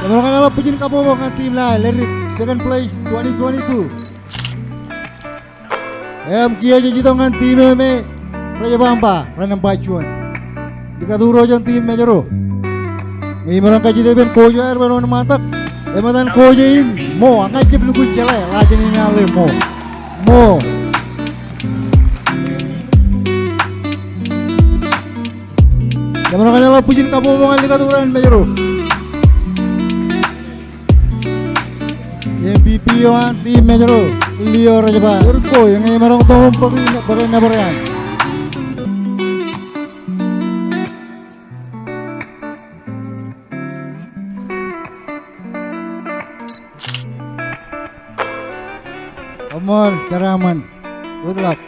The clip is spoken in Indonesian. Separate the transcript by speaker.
Speaker 1: Mengenal pujian kabohongan tim lain Lirik second place 2022 Kia jajitongan tim me Raja Bamba Ranam Bacuan Dikaturo jang tim mejaro Ngimarang kaji deben kojo air baru mantak Ematan kojoin Mo angkat jeb lukun celai Lajan ini ale Mo Mengenal pujian kabohongan dikaturan mejaro MVP yang tim Mejaro Leo Rajaba Urko yang marang tong pakai nabaran Come on, Caraman. Good luck.